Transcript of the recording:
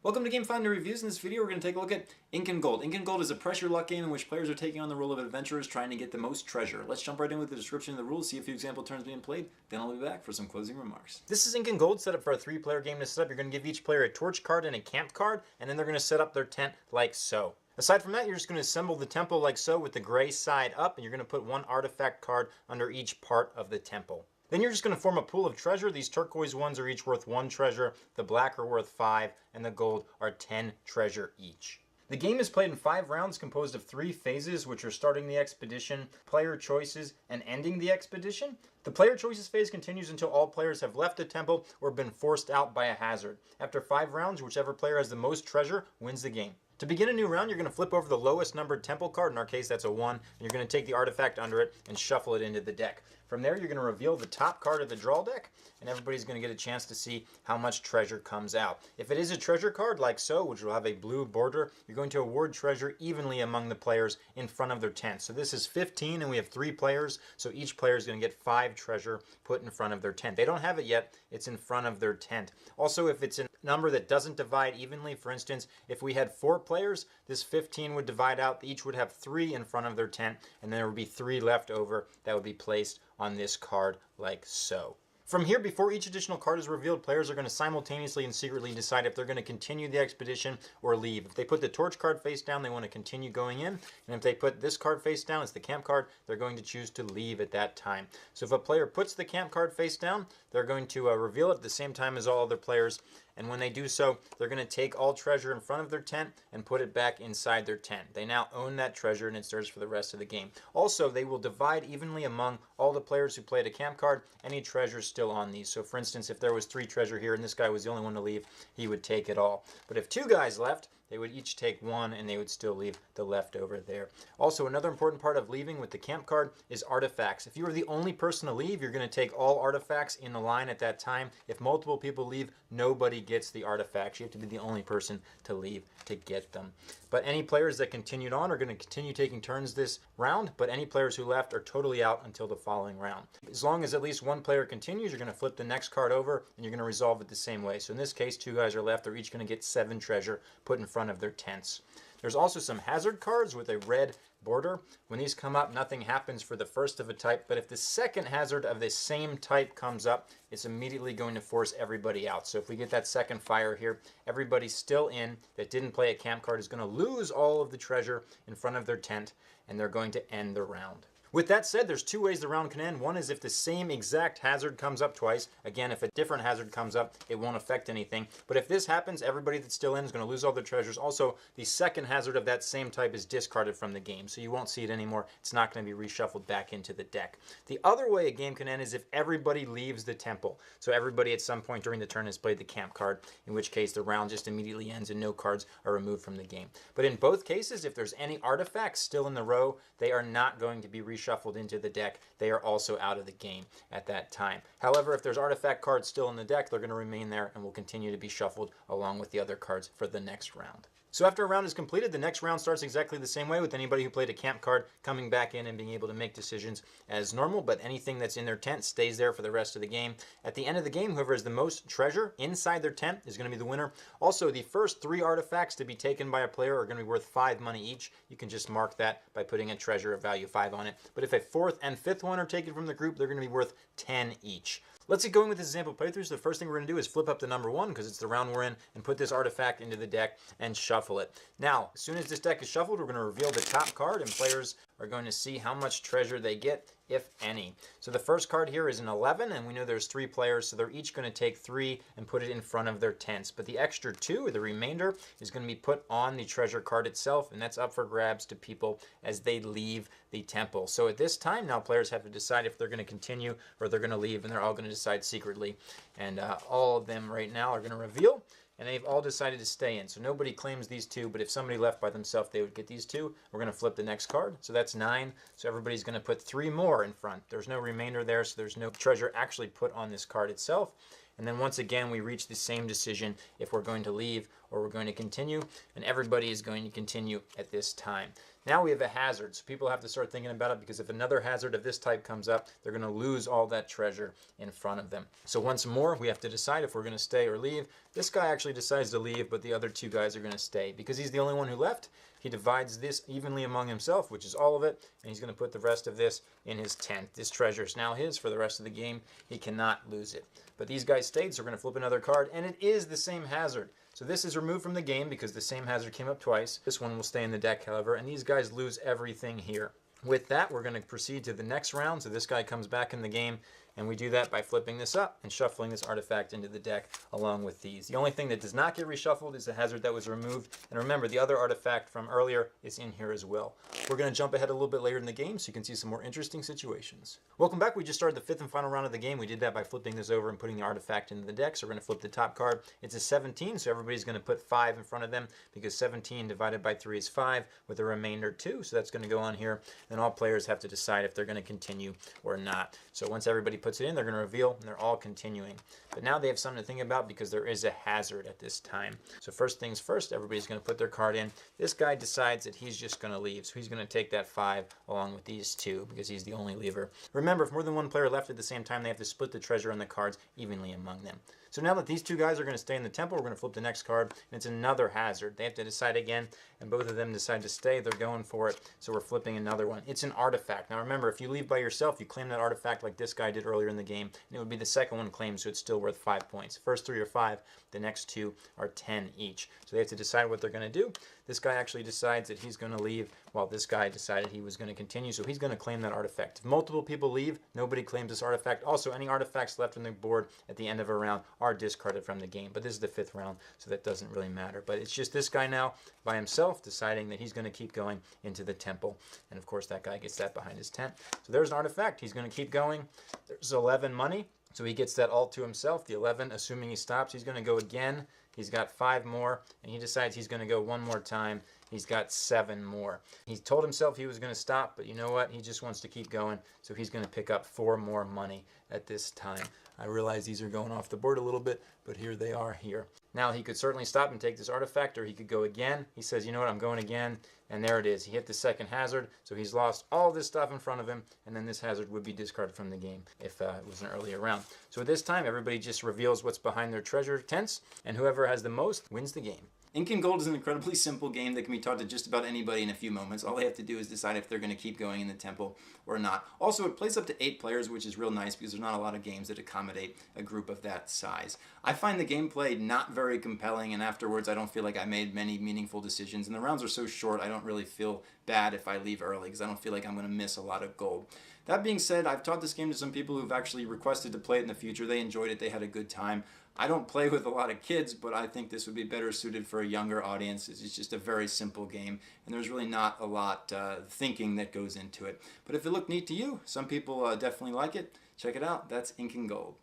Welcome to Game Fondue Reviews. In this video, we're going to take a look at Incan Gold. Incan Gold is a pressure luck game in which players are taking on the role of adventurers trying to get the most treasure. Let's jump right in with the description of the rules, see a few example turns being played, then I'll be back for some closing remarks. This is Incan Gold, set up for a 3-player game to set up. You're going to give each player a torch card and a camp card, and then they're going to set up their tent like so. Aside from that, you're just going to assemble the temple like so with the gray side up, and you're going to put one artifact card under each part of the temple. Then you're just going to form a pool of treasure. These turquoise ones are each worth 1 treasure, the black are worth 5, and the gold are 10 treasure each. The game is played in 5 rounds composed of 3 phases, which are starting the expedition, player choices, and ending the expedition. The player choices phase continues until all players have left the temple or been forced out by a hazard. After 5 rounds, whichever player has the most treasure wins the game. To begin a new round, you're going to flip over the lowest numbered temple card, in our case that's a 1, and you're going to take the artifact under it and shuffle it into the deck. From there, you're going to reveal the top card of the draw deck, and everybody's going to get a chance to see how much treasure comes out. If it is a treasure card like so, which will have a blue border, you're going to award treasure evenly among the players in front of their tent. So this is 15, and we have 3 players, so each player is going to get 5 treasure put in front of their tent. They don't have it yet, it's in front of their tent. Also, if it's a number that doesn't divide evenly, for instance, if we had 4 players, this 15 would divide out, each would have 3 in front of their tent, and there would be 3 left over that would be placed on this card like so. From here, before each additional card is revealed, players are going to simultaneously and secretly decide if they're going to continue the expedition or leave. If they put the torch card face down, they want to continue going in. And if they put this card face down, it's the camp card, they're going to choose to leave at that time. So if a player puts the camp card face down, they're going to reveal it at the same time as all other players. And when they do so, they're going to take all treasure in front of their tent and put it back inside their tent. They now own that treasure and it's theirs for the rest of the game. Also, they will divide evenly among all the players who played a camp card, any treasure still on these. So for instance, if there was 3 treasure here and this guy was the only one to leave, he would take it all. But if 2 guys left, they would each take 1 and they would still leave the leftover there. Also, another important part of leaving with the camp card is artifacts. If you are the only person to leave, you're going to take all artifacts in the line at that time. If multiple people leave, nobody gets the artifacts. You have to be the only person to leave to get them. But any players that continued on are going to continue taking turns this round, but any players who left are totally out until the following round. As long as at least 1 player continues, you're going to flip the next card over and you're going to resolve it the same way. So in this case, 2 guys are left. They're each going to get 7 treasure put in front of their tents. There's also some hazard cards with a red border. When these come up, nothing happens for the first of a type, but if the second hazard of the same type comes up, it's immediately going to force everybody out. So if we get that second fire here, everybody still in that didn't play a camp card is going to lose all of the treasure in front of their tent, and they're going to end the round. With that said, there's 2 ways the round can end. One is if the same exact hazard comes up twice. Again, if a different hazard comes up, it won't affect anything. But if this happens, everybody that's still in is going to lose all their treasures. Also, the second hazard of that same type is discarded from the game, so you won't see it anymore. It's not going to be reshuffled back into the deck. The other way a game can end is if everybody leaves the temple. So everybody at some point during the turn has played the camp card, in which case the round just immediately ends and no cards are removed from the game. But in both cases, if there's any artifacts still in the row, they are not going to be reshuffled into the deck. They are also out of the game at that time. However, if there's artifact cards still in the deck, they're going to remain there and will continue to be shuffled along with the other cards for the next round. So after a round is completed, the next round starts exactly the same way, with anybody who played a camp card coming back in and being able to make decisions as normal, but anything that's in their tent stays there for the rest of the game. At the end of the game, whoever has the most treasure inside their tent is going to be the winner. Also, the first 3 artifacts to be taken by a player are going to be worth 5 money each. You can just mark that by putting a treasure of value 5 on it. But if a 4th and 5th one are taken from the group, they're going to be worth 10 each. Let's get going with this example playthrough. So the first thing we're going to do is flip up the number 1 because it's the round we're in, and put this artifact into the deck and shuffle it. Now, as soon as this deck is shuffled, we're going to reveal the top card, and players are going to see how much treasure they get, if any. So the first card here is an 11, and we know there's 3 players, so they're each going to take 3 and put it in front of their tents. But the extra 2, or the remainder, is going to be put on the treasure card itself, and that's up for grabs to people as they leave the temple. So at this time, now players have to decide if they're going to continue or they're going to leave, and they're all going to decide secretly. And all of them right now are going to reveal, and they've all decided to stay in. So nobody claims these 2, but if somebody left by themselves, they would get these 2. We're going to flip the next card. So that's 9. So everybody's going to put 3 more in front. There's no remainder there, so there's no treasure actually put on this card itself. And then once again, we reach the same decision if we're going to leave or we're going to continue, and everybody is going to continue at this time. Now we have a hazard, so people have to start thinking about it, because if another hazard of this type comes up, they're going to lose all that treasure in front of them. So once more, we have to decide if we're going to stay or leave. This guy actually decides to leave, but the other two guys are going to stay. Because he's the only one who left, he divides this evenly among himself, which is all of it, and he's going to put the rest of this in his tent. This treasure is now his for the rest of the game. He cannot lose it. But these guys stayed, so we're going to flip another card, and it is the same hazard. So this is removed from the game because the same hazard came up twice. This one will stay in the deck, however, and these guys lose everything here. With that, we're going to proceed to the next round. So this guy comes back in the game, and we do that by flipping this up and shuffling this artifact into the deck along with these. The only thing that does not get reshuffled is the hazard that was removed. And remember, the other artifact from earlier is in here as well. We're going to jump ahead a little bit later in the game so you can see some more interesting situations. Welcome back. We just started the fifth and final round of the game. We did that by flipping this over and putting the artifact into the deck. So we're going to flip the top card. It's a 17, so everybody's going to put 5 in front of them because 17 divided by 3 is 5 with a remainder 2. So that's going to go on here. Then all players have to decide if they're going to continue or not. So once everybody puts it in, they're going to reveal, and they're all continuing. But now they have something to think about because there is a hazard at this time. So first things first, everybody's going to put their card in. This guy decides that he's just going to leave. So he's going to take that 5 along with these 2 because he's the only leaver. Remember, if more than one player left at the same time, they have to split the treasure and the cards evenly among them. So now that these two guys are going to stay in the temple, we're going to flip the next card, and it's another hazard. They have to decide again, and both of them decide to stay. They're going for it, so we're flipping another one. It's an artifact. Now remember, if you leave by yourself, you claim that artifact like this guy did earlier in the game, and it would be the second one claimed, so it's still worth 5 points. First 3 are 5, the next 2 are 10 each. So they have to decide what they're going to do. This guy actually decides that he's going to leave, while this guy decided he was going to continue, so he's going to claim that artifact. If multiple people leave, nobody claims this artifact. Also, any artifacts left on the board at the end of a round are discarded from the game. But this is the 5th round, so that doesn't really matter. But it's just this guy now by himself deciding that he's going to keep going into the temple. And of course, that guy gets that behind his tent. So there's an artifact. He's going to keep going. There's 11 money. So he gets that all to himself. The 11, assuming he stops, he's going to go again. He's got 5 more, and he decides he's going to go one more time. He's got 7 more. He told himself he was going to stop, but you know what? He just wants to keep going, so he's going to pick up 4 more money at this time. I realize these are going off the board a little bit, but here they are here. Now, he could certainly stop and take this artifact, or he could go again. He says, you know what, I'm going again, and there it is. He hit the second hazard, so he's lost all this stuff in front of him, and then this hazard would be discarded from the game if it was an earlier round. So at this time, everybody just reveals what's behind their treasure tents, and whoever has the most wins the game. Incan Gold is an incredibly simple game that can be taught to just about anybody in a few moments. All they have to do is decide if they're going to keep going in the temple or not. Also, it plays up to 8 players, which is real nice because there's not a lot of games that accommodate a group of that size. I find the gameplay not very compelling, and afterwards I don't feel like I made many meaningful decisions. And the rounds are so short, I don't really feel bad if I leave early because I don't feel like I'm going to miss a lot of gold. That being said, I've taught this game to some people who've actually requested to play it in the future. They enjoyed it. They had a good time. I don't play with a lot of kids, but I think this would be better suited for a younger audience. It's just a very simple game, and there's really not a lot thinking that goes into it. But if it looked neat to you, some people definitely like it. Check it out. That's Incan Gold.